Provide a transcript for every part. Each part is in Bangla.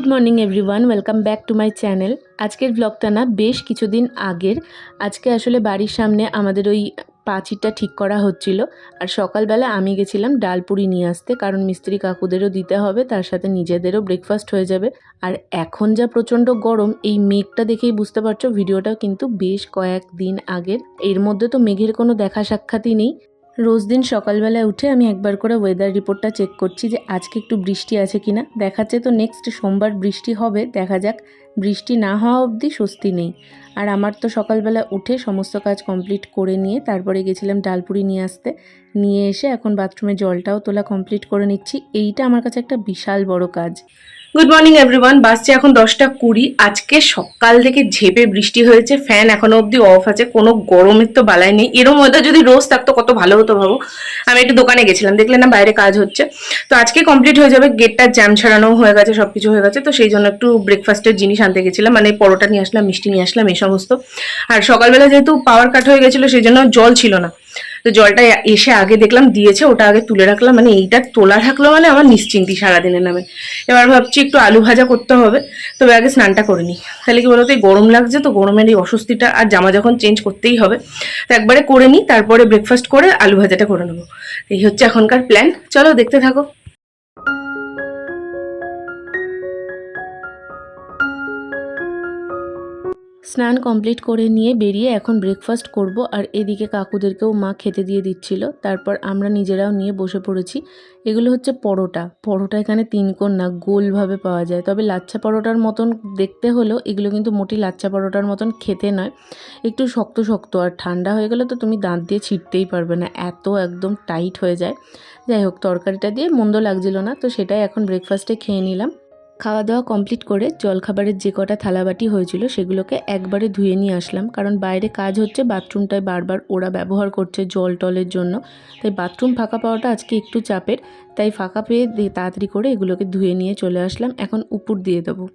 Good morning everyone, welcome back to my channel. আজকের ব্লগটা না বেশ কিছুদিন আগের। আজকে আসলে বাড়ির সামনে আমাদের ওই পাঁচিরটা ঠিক করা হচ্ছিল, আর সকালবেলা আমি গেছিলাম ডালপুরি নিয়ে আসতে, কারণ মিস্ত্রি কাকুদেরও দিতে হবে, তার সাথে নিজেদেরও ব্রেকফাস্ট হয়ে যাবে। আর এখন যা প্রচণ্ড গরম, এই মেঘটা দেখেই বুঝতে পারছো ভিডিওটাও কিন্তু বেশ কয়েকদিন আগের। এর মধ্যে তো মেঘের কোনো দেখা সাক্ষাৎই নেই। রোজ দিন সকালবেলায় উঠে আমি একবার করে ওয়েদার রিপোর্টটা চেক করছি যে আজকে একটু বৃষ্টি আছে কিনা। দেখাচ্ছে তো নেক্সট সোমবার বৃষ্টি হবে, দেখা যাক। বৃষ্টি না হওয়া অবধি স্বস্তি নেই। আর আমার তো সকালবেলা উঠে সমস্ত কাজ কমপ্লিট করে নিয়ে তারপরে গেছিলাম ডালপুরি নিয়ে আসতে। নিয়ে এসে এখন বাথরুমে জলটাও তোলা কমপ্লিট করে নিচ্ছি। এইটা আমার কাছে একটা বিশাল বড় কাজ। গুড মর্নিং এভরিওয়ান, বাসছে এখন 10টা 20। আজকে সকাল থেকে ঝেপে বৃষ্টি হয়েছে, ফ্যান এখনো অবধি অফ আছে, কোনো গরমের তো বালাই নেই। এরম ওয়েদার যদি রোজ থাকতো কত ভালো হতো ভাবো। আমি একটু দোকানে গেছিলাম, দেখলে না বাইরে কাজ হচ্ছে, তো আজকে কমপ্লিট হয়ে যাবে। গেটটা জ্যাম ছাড়ানো হয়ে গেছে, সবকিছু হয়ে গেছে, তো সেই জন্য একটু ব্রেকফাস্টের জিনিস আনতে গেছিলাম, মানে পরোটা নিয়ে আসলাম, মিষ্টি নিয়ে আসলাম, এই সমস্ত। আর সকালবেলা যেহেতু পাওয়ার কাট হয়ে গেছিলো সেই জন্য জল ছিল না, তো জলটা এসে আগে দেখলাম দিয়েছে, ওটা আগে তুলে রাখলাম, মানে এইটা তোলা থাকলো মানে আমার নিশ্চিন্তি সারাদিনের নামে। এবার ভাবছি একটু আলু ভাজা করতে হবে, তবে আগে স্নানটা করে নিই। তাহলে কি বলতো, এই গরম লাগছে তো, গরমের এই অস্বস্তিটা, আর জামা যখন চেঞ্জ করতেই হবে, তো একবারে করে নিই, তারপরে ব্রেকফাস্ট করে আলু ভাজাটা করে নেবো। এই হচ্ছে এখনকার প্ল্যান, চলো দেখতে থাকো। স্নান কমপ্লিট করে নিয়ে বেরিয়ে এখন ব্রেকফাস্ট করব, আর এদিকে কাকুদেরকেও মা খেতে দিয়ে দিচ্ছিল। তারপর আমরা নিজেরাও নিয়ে বসে পড়েছি। এগুলো হচ্ছে পরোটা। পরোটা এখানে 3 কোণ না, গোলভাবে পাওয়া যায়, তবে লাচ্ছা পরোটার মতন দেখতে হলেও এগুলো কিন্তু মোটি লাচ্ছা পরোটার মতন খেতে নয়, একটু শক্ত শক্ত। আর ঠান্ডা হয়ে গেলে তো তুমি দাঁত দিয়ে ছিঁড়তেই পারবে না, এত একদম টাইট হয়ে যায়। যাই হোক, তরকারিটা দিয়ে মন্দ লাগছিল না, তো সেটাই এখন ব্রেকফাস্টে খেয়ে নিলাম। খাওয়া দাওয়া কমপ্লিট করে জলখাবারের যে কটা থালাবাটি হয়েছিল সেগুলোকে একবারে ধুয়ে নিয়ে আসলাম, কারণ বাইরে কাজ হচ্ছে, বাথরুমটায় বারবার ওরা ব্যবহার করছে জল টলের জন্য, তাই বাথরুম ফাঁকা পাওয়াটা আজকে একটু চাপের। তাই ফাঁকা পেয়ে তাড়াতাড়ি করে এগুলোকে ধুয়ে নিয়ে চলে আসলাম, এখন উপর দিয়ে দেবো।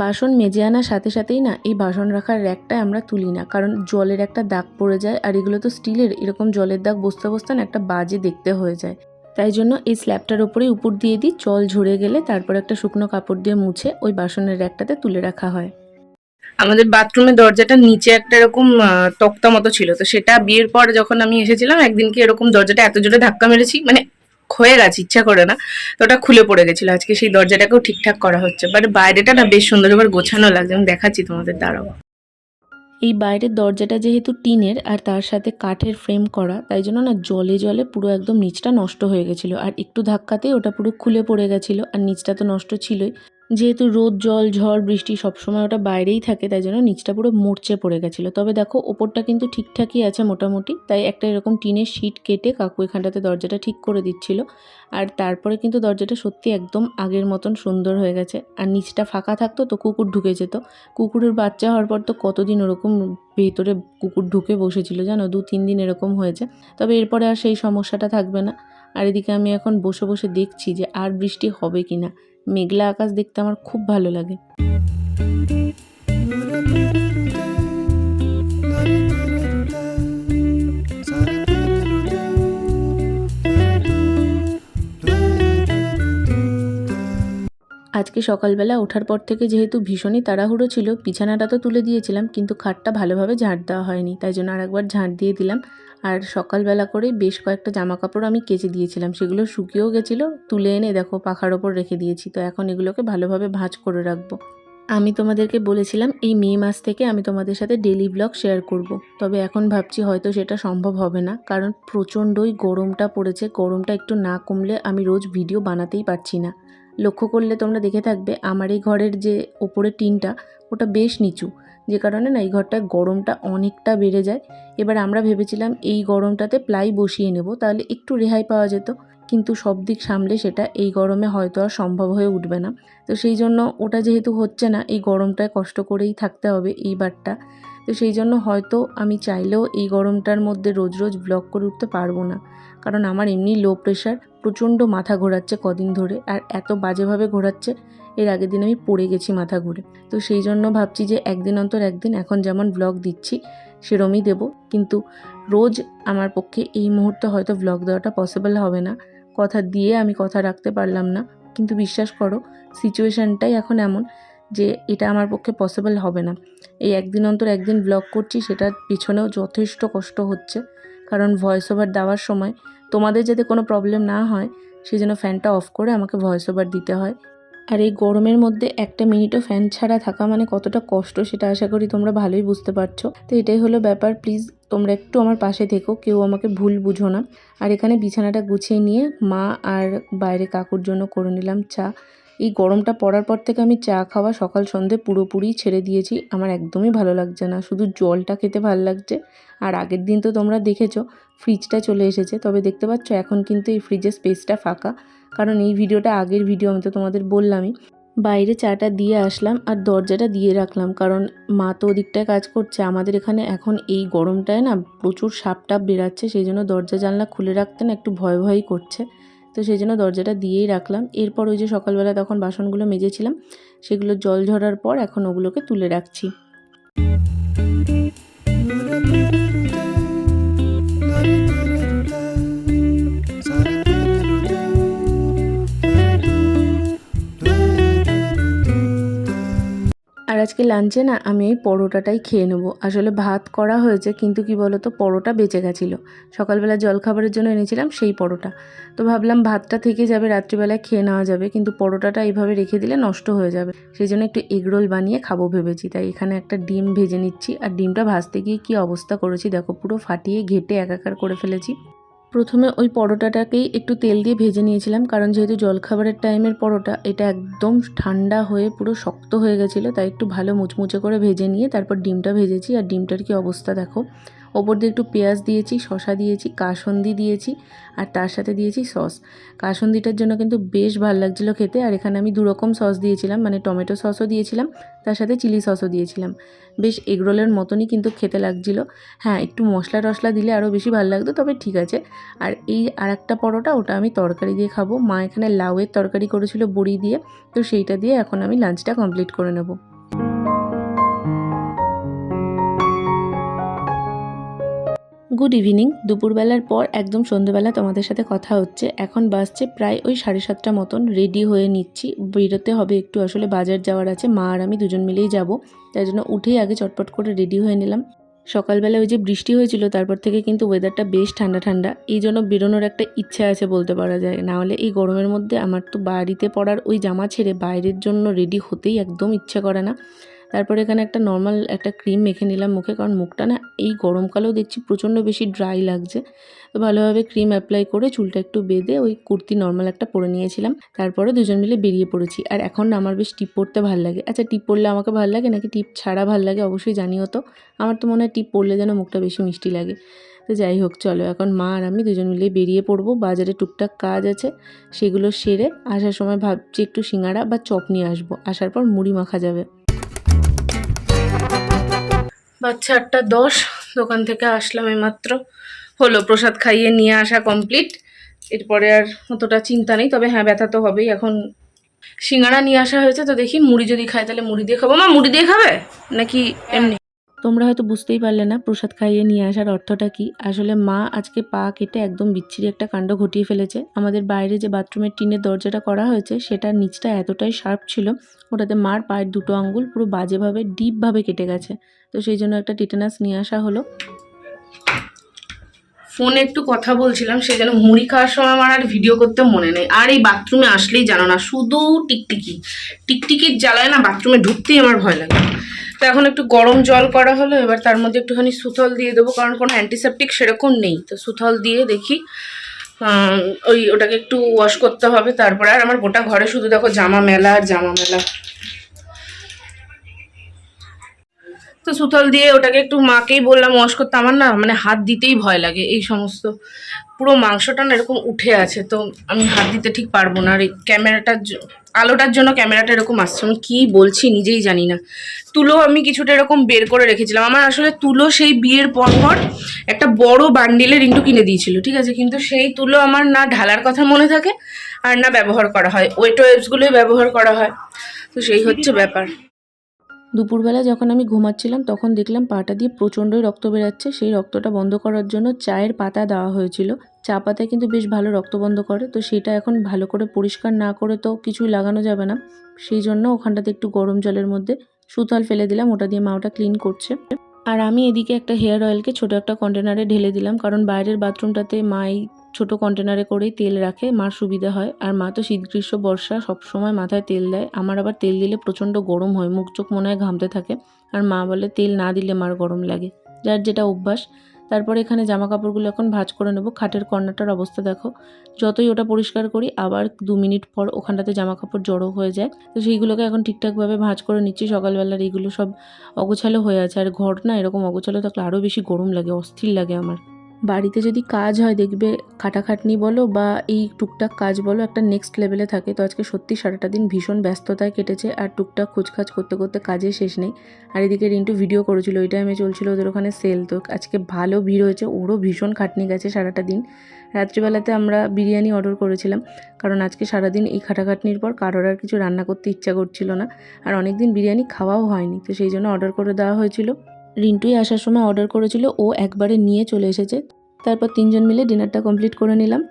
বাসন মেজে আনার সাথে সাথেই না এই বাসন রাখার র্যাকটায় আমরা তুলি না, কারণ জলের একটা দাগ পড়ে যায়, আর এগুলো তো স্টিলের, এরকম জলের দাগ বসতে বসতে না একটা বাজে দেখতে হয়ে যায়। তাই জন্য এই স্ল্যাবটার ওপরেই উপর দিয়ে দিই, জল ঝরে গেলে তারপর একটা শুকনো কাপড় দিয়ে মুছে ওই বাসনের র্যাকটাতে তুলে রাখা হয়। আমাদের বাথরুমের দরজাটার নিচে একটা এরকম তক্তা মতো ছিল, তো সেটা বিয়ের পর যখন আমি এসেছিলাম একদিনকে এরকম দরজাটা এত জোরে ধাক্কা মেরেছি, মানে ক্ষয়ে গেছে, ইচ্ছা করে না, তো ওটা খুলে পড়ে গেছিল। আজকে সেই দরজাটাকেও ঠিকঠাক করা হচ্ছে, বাট বাইরেটা না বেশ সুন্দর এবার গোছানো লাগছে, আমি দেখাচ্ছি তোমাদের, দাঁড়াও। এই বাইরের দরজাটা যেহেতু টিনের আর তার সাথে কাঠের ফ্রেম করা, তাই জন্য না জলে জলে পুরো একদম নিচটা নষ্ট হয়ে গেছিলো, আর একটু ধাক্কাতেই ওটা পুরো খুলে পড়ে গেছিলো, আর নিচটা তো নষ্ট ছিলই। যেহেতু রোদ জল ঝড় বৃষ্টি সবসময় ওটা বাইরেই থাকে, তাই জন্য নিচটা পুরো মরচে পড়ে গেছিলো। তবে দেখো ওপরটা কিন্তু ঠিকঠাকই আছে মোটামুটি, তাই একটা এরকম টিনের শিট কেটে কাকু এখানটাতে দরজাটা ঠিক করে দিচ্ছিল। আর তারপরে কিন্তু দরজাটা সত্যি একদম আগের মতন সুন্দর হয়ে গেছে। আর নিচটা ফাঁকা থাকতো তো কুকুর ঢুকে যেত, কুকুরের বাচ্চা হওয়ার পর তো কতদিন ওরকম ভেতরে কুকুর ঢুকে বসেছিল জানো, 2-3 দিন এরকম হয়েছে। তবে এরপরে আর সেই সমস্যাটা থাকবে না। আর এদিকে আমি এখন বসে বসে দেখছি যে আর বৃষ্টি হবে কি না। মেঘলা আকাশ দেখতে আমার খুব ভালো লাগে। আজকে সকালবেলা ওঠার পর থেকে যেহেতু ভীষণই তাড়াহুড়ো ছিল, বিছানাটা তো তুলে দিয়েছিলাম কিন্তু খাটটা ভালোভাবে ঝাঁট দেওয়া হয়নি, তাই জন্য আরেকবার ঝাঁট দিয়ে দিলাম। আর সকালবেলা করে বেশ কয়েকটা জামা কাপড় আমি কেচে দিয়েছিলাম, সেগুলো শুকিয়েও গেছিলো, তুলে এনে দেখো পাখার ওপর রেখে দিয়েছি। তো এখন এগুলোকে ভালোভাবে ভাঁজ করে রাখবো। আমি তোমাদেরকে বলেছিলাম এই মে মাস থেকে আমি তোমাদের সাথে ডেলি ব্লগ শেয়ার করব। তবে এখন ভাবছি হয়তো সেটা সম্ভব হবে না, কারণ প্রচণ্ডই গরমটা পড়েছে। গরমটা একটু না কমলে আমি রোজ ভিডিও বানাতেই পারছি না। লক্ষ্য করলে তোমরা দেখে থাকবে আমার এই ঘরের যে ওপরের টিনটা ওটা বেশ নিচু, যে কারণে না এই ঘরটায় গরমটা অনেকটা বেড়ে যায়। এবার আমরা ভেবেছিলাম এই গরমটাতে প্লাই বসিয়ে নেব, তাহলে একটু রেহাই পাওয়া যেত, কিন্তু সব দিক সামলে সেটা এই গরমে হয়তো আর সম্ভব হয়ে উঠবে না। তো সেই জন্য ওটা যেহেতু হচ্ছে না, এই গরমটায় কষ্ট করেই থাকতে হবে এইবারটা। তো সেই জন্য হয়তো আমি চাইলেও এই গরমটার মধ্যে রোজ রোজ ব্লগ করে উঠতে পারবো না, কারণ আমার এমনি লো প্রেশার, প্রচণ্ড মাথা ঘোরাচ্ছে কদিন ধরে, আর এত বাজেভাবে ঘোরাচ্ছে, এর আগের দিন আমি পড়ে গেছি মাথা ঘুরে। তো সেই জন্য ভাবছি যে একদিন অন্তর একদিন এখন যেমন ব্লগ দিচ্ছি সেরমই দেবো, কিন্তু রোজ আমার পক্ষে এই মুহূর্তে হয়তো ব্লগ দেওয়াটা পসিবল হবে না। কথা দিয়ে আমি কথা রাখতে পারলাম না, কিন্তু বিশ্বাস করো সিচুয়েশানটাই এখন এমন যে এটা আমার পক্ষে পসিবল হবে না। এই একদিন অন্তর একদিন ব্লগ করছি, সেটার পিছনেও যথেষ্ট কষ্ট হচ্ছে, কারণ ভয়েস ওভার দেওয়ার সময় তোমাদের যাতে কোনো প্রবলেম না হয় সেই জন্য ফ্যানটা অফ করে আমাকে ভয়েস ওভার দিতে হয়। আর এই গরমের মধ্যে একটা মিনিটও ফ্যান ছাড়া থাকা মানে কতটা কষ্ট সেটা আশা করি তোমরা ভালোই বুঝতে পারছো। তো এটাই হলো ব্যাপার, প্লিজ তোমরা একটু আমার পাশে থেকো, কেউ আমাকে ভুল বুঝো না। আর এখানে বিছানাটা গুছিয়ে নিয়ে মা আর বাইরে কাকুর জন্য করে নিলাম চা। এই গরমটা পড়ার পর থেকে আমি চা খাওয়া সকাল সন্ধে পুরোপুরি ছেড়ে দিয়েছি, আমার একদমই ভালো লাগছে না, শুধু জলটা খেতে ভালো লাগছে। আর আগের দিন তো তোমরা দেখেছো ফ্রিজটা চলে এসেছে, তবে দেখতে পাচ্ছ এখন কিন্তু এই ফ্রিজের স্পেসটা ফাঁকা, কারণ এই ভিডিওটা আগের ভিডিও, আমি তো তোমাদের বললামই। বাইরে চাটা দিয়ে আসলাম আর দরজাটা দিয়ে রাখলাম, কারণ মা তো ওদিকটায় কাজ করছে, আমাদের এখানে এখন এই গরমটায় না প্রচুর সাপ টাপ বেরাচ্ছে, সেই জন্য দরজা জানলা খুলে রাখতে না একটু ভয় ভয়ই করছে, তো সেই জন্য দরজাটা দিয়েই রাখলাম। এরপর ওই যে সকালবেলা তখন বাসনগুলো মেজেছিলাম, সেগুলো জল ঝরার পর এখন ওগুলোকে তুলে রাখছি। আর আজকে লাঞ্চে না আমি এই পরোটাটাই খেয়ে নেবো। আসলে ভাত করা হয়েছে, কিন্তু কি বলো তো, পরোটা বেঁচে গেছিলো, সকালবেলা জলখাবারের জন্য এনেছিলাম সেই পরোটা। তো ভাবলাম ভাতটা থেকে যাবে, রাত্রিবেলায় খেয়ে নেওয়া যাবে, কিন্তু পরোটাটা এইভাবে রেখে দিলে নষ্ট হয়ে যাবে, সেই জন্য একটু এগরোল বানিয়ে খাবো ভেবেছি। তাই এখানে একটা ডিম ভেজে নিচ্ছি, আর ডিমটা ভাজতে গিয়ে কী অবস্থা করেছি দেখো, পুরো ফাটিয়ে ঘেটে একাকার করে ফেলেছি। প্রথমে ওই পরোটাটাকেই একটু তেল দিয়ে ভেজে নিয়েছিলাম, কারণ যেহেতু জলখাবারের টাইমের পরোটা, এটা একদম ঠান্ডা হয়ে পুরো শক্ত হয়ে গেছিলো, তাই একটু ভালো মুচমুচে করে ভেজে নিয়ে তারপর ডিমটা ভেজেছি। আর ডিমটার কি অবস্থা দেখো, ওপর দিয়ে একটু পেঁয়াজ দিয়েছি, শসা দিয়েছি, কাসুন্দি দিয়েছি, আর তার সাথে দিয়েছি সস। কাসুন্দিটার জন্য কিন্তু বেশ ভালো লাগছিলো খেতে। আর এখানে আমি 2 রকম সস দিয়েছিলাম, মানে টমেটো সসও দিয়েছিলাম, তার সাথে চিলি সসও দিয়েছিলাম। বেশ এগরোলের মতনই কিন্তু খেতে লাগছিলো। হ্যাঁ, একটু মশলা টশলা দিলে আরও বেশি ভালো লাগতো, তবে ঠিক আছে। আর এই আরেকটা পরোটা, ওটা আমি তরকারি দিয়ে খাবো। মা এখানে লাউয়ের তরকারি করেছিল বড়ি দিয়ে, তো সেইটা দিয়ে এখন আমি লাঞ্চটা কমপ্লিট করে নেব। Good evening. দুপুরবেলার পর একদম সন্ধ্যেবেলা তোমাদের সাথে কথা হচ্ছে। এখন বাজছে প্রায় ওই 7:30 মতন। রেডি হয়ে নিচ্ছি, বেরোতে হবে একটু, আসলে বাজার যাওয়ার আছে, মা আর আমি দুজন মিলেই যাব, তাই জন্য উঠেই আগে চটপট করে রেডি হয়ে নিলাম। সকালবেলা ওই যে বৃষ্টি হয়েছিল, তারপর থেকে কিন্তু ওয়েদারটা বেশ ঠান্ডা ঠান্ডা, এই জন্য বেরোনোর একটা ইচ্ছা আছে বলতে পারা যায়। না হলে এই গরমের মধ্যে আমার তো বাড়িতে পরার ওই জামা ছেড়ে বাইরের জন্য রেডি হতেই একদম ইচ্ছা করে না। তারপরে এখানে একটা নর্মাল একটা ক্রিম মেখে নিলাম মুখে, কারণ মুখটা না এই গরমকালেও দেখছি প্রচণ্ড বেশি ড্রাই লাগছে। তো ভালোভাবে ক্রিম অ্যাপ্লাই করে চুলটা একটু বেঁধে ওই কুর্তি নর্মাল একটা পরে নিয়েছিলাম, তারপরে দুজন মিলে বেরিয়ে পড়েছি। আর এখন না আমার বেশ টিপ পরতে ভালো লাগে। আচ্ছা, টিপ পরলে আমাকে ভালো লাগে নাকি টিপ ছাড়া ভালো লাগে অবশ্যই জানিও তো। আমার তো মনে হয় টিপ পরলে যেন মুখটা বেশি মিষ্টি লাগে। তো যাই হোক, চলো এখন মা আর আমি দুজন মিলে বেরিয়ে পড়বো। বাজারে টুকটাক কাজ আছে, সেগুলো সেরে আসার সময় ভাবছি একটু সিঙ্গাড়া বা চপ নিয়ে আসবো, আসার পর মুড়ি মাখা যাবে। বাচ্চা 8:10, দোকান থেকে আসলাম এইমাত্র, হলো প্রসাদ খাইয়ে নিয়ে আসা কমপ্লিট। এরপরে আর অতটা চিন্তা নেই, তবে হ্যাঁ ব্যথা তো হবেই। এখন সিঙ্গাড়া নিয়ে আসা হয়েছে, তো দেখি মুড়ি যদি খাই তাহলে মুড়ি দিয়ে খাবো। মা মুড়ি দিয়ে খাবে নাকি এমনি? তোমরা হয়তো বুঝতেই পারলে না প্রসাদ খাইয়ে নিয়ে আসার অর্থটা কি। আসলে মা আজকে পা কেটে একদম বিচ্ছিরি একটা কাণ্ড ঘটিয়ে ফেলেছে। আমাদের বাইরে যে বাথরুমের টিনের দরজাটা করা হয়েছে, সেটার নিচটা এতটাই শার্প ছিল, ওটাতে মার পায়ের 2টো আঙ্গুল পুরো বাজেভাবে ডিপভাবে কেটে গেছে। তো সেই জন্য একটা টিটানাস নিয়ে আসা হলো। ফোনে একটু কথা বলছিলাম, সেই জন্য মুড়ি খাওয়ার সময় আমার আর ভিডিও করতে মনে নেই। আর এই বাথরুমে আসলেই জানো না, শুধু টিকটিকির জ্বালায় না বাথরুমে ঢুকতেই আমার ভয় লাগে। তো এখন একটু গরম জল করা হলো, এবার তার মধ্যে একটুখানি সুথল দিয়ে দেবো, কারণ কোনো অ্যান্টিসেপটিক সেরকম নেই। তো সুথল দিয়ে দেখি ওটাকে একটু ওয়াশ করতে হবে। তারপরে আর আমার গোটা ঘরে শুধু দেখো জামা মেলা আর জামা মেলা। তো সুথল দিয়ে ওটাকে একটু মাকেই বললাম ওয়াশ করতে। আমার না মানে হাত দিতেই ভয় লাগে, এই সমস্ত পুরো মাংসটা না এরকম উঠে আছে, তো আমি হাত দিতে ঠিক পারবো না। আর এই ক্যামেরাটার আলোটার জন্য ক্যামেরাটা এরকম আসছে, আমি কী বলছি নিজেই জানি না। তুলো আমি কিছুটা এরকম বের করে রেখেছিলাম। আমার আসলে তুলো সেই বিয়ের পর একটা বড় বান্ডিলের রিন্টু কিনে দিয়েছিল, ঠিক আছে, কিন্তু সেই তুলো আমার না ঢালার কথা মনে থাকে আর না ব্যবহার করা হয়, ওয়েবসগুলোই ব্যবহার করা হয়। তো সেই হচ্ছে ব্যাপার। দুপুরবেলা যখন আমি ঘুমাচ্ছিলাম তখন দেখলাম পাটা দিয়ে প্রচণ্ডই রক্ত বেরাচ্ছে। সেই রক্তটা বন্ধ করার জন্য চায়ের পাতা দেওয়া হয়েছিল। চা পাতায় কিন্তু বেশ ভালো রক্ত বন্ধ করে, তো সেটা এখন ভালো করে পরিষ্কার না করে তো কিছুই লাগানো যাবে না। সেই জন্য ওখানটাতে একটু গরম জলের মধ্যে সুতল ফেলে দিলাম, ওটা দিয়ে মা ওটা ক্লিন করছে। আর আমি এদিকে একটা হেয়ার অয়েলকে ছোটো একটা কন্টেনারে ঢেলে দিলাম, কারণ বাইরের বাথরুমটাতে মাই ছোটো কন্টেনারে করেই তেল রাখে, মার সুবিধা হয়। আর মা তো শীত গ্রীষ্ম বর্ষা সবসময় মাথায় তেল দেয়, আমার আবার তেল দিলে প্রচণ্ড গরম হয়, মুখ চোখ মনে হয় ঘামতে থাকে। আর মা বলে তেল না দিলে মার গরম লাগে, যার যেটা অভ্যাস। তারপরে এখানে জামা কাপড়গুলো এখন ভাঁজ করে নেব। খাটের কর্নারটার অবস্থা দেখো, যতই ওটা পরিষ্কার করি আবার 2 মিনিট পর ওখানটাতে জামা কাপড় জড়ো হয়ে যায়। তো সেইগুলোকে এখন ঠিকঠাকভাবে ভাঁজ করে নিচ্ছি। সকালবেলার এইগুলো সব অগোছালো হয়ে আছে, আর ঘর না এরকম অগোছালো থাকলে আরও বেশি গরম লাগে, অস্থির লাগে আমার। বাড়িতে যদি কাজ হয় দেখবে খাটাখাটনি বলো বা এই টুকটাক কাজ বলো একটা নেক্সট লেভেলে থাকে। তো আজকে সত্যি সারাটা দিন ভীষণ ব্যস্ততায় কেটেছে, আর টুকটাক খোঁজখাজ করতে করতে কাজে শেষ নেই। আর এদিকে রিন্টু ভিডিও করেছিল, ওই টাইমে চলছিল ওদের ওখানে সেল, তো আজকে ভালো ভিড় হয়েছে, ওরও ভীষণ খাটনি গেছে সারাটা দিন। রাত্রিবেলাতে আমরা বিরিয়ানি অর্ডার করেছিলাম, কারণ আজকে সারাদিন এই খাটাখাটনির পর কারোর আর কিছু রান্না করতে ইচ্ছা করছিল না, আর অনেক দিন বিরিয়ানি খাওয়াও হয়নি, তো সেই জন্য অর্ডার করে দেওয়া হয়েছিল। রিন্টুই আসার সময় অর্ডার করেছিল, ও একবারে নিয়ে চলে এসেছে। তারপর 3 জন মিলে ডিনারটা কমপ্লিট করে নিলাম।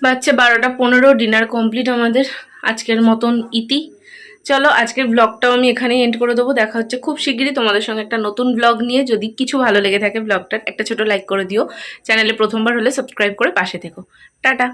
বাচ্চা 12টা 15 ডিনার কমপ্লিট আমাদের। আজকের মতন ইতি। চলো আজকের ব্লগটাও আমি এখানেই এন্ড করে দেবো। দেখা হচ্ছে খুব শিগগিরই তোমাদের সঙ্গে একটা নতুন ব্লগ নিয়ে। যদি কিছু ভালো লেগে থাকে ব্লগটার একটা ছোট লাইক করে দিও, চ্যানেলে প্রথমবার হলে সাবস্ক্রাইব করে পাশে থেকো। টাটা।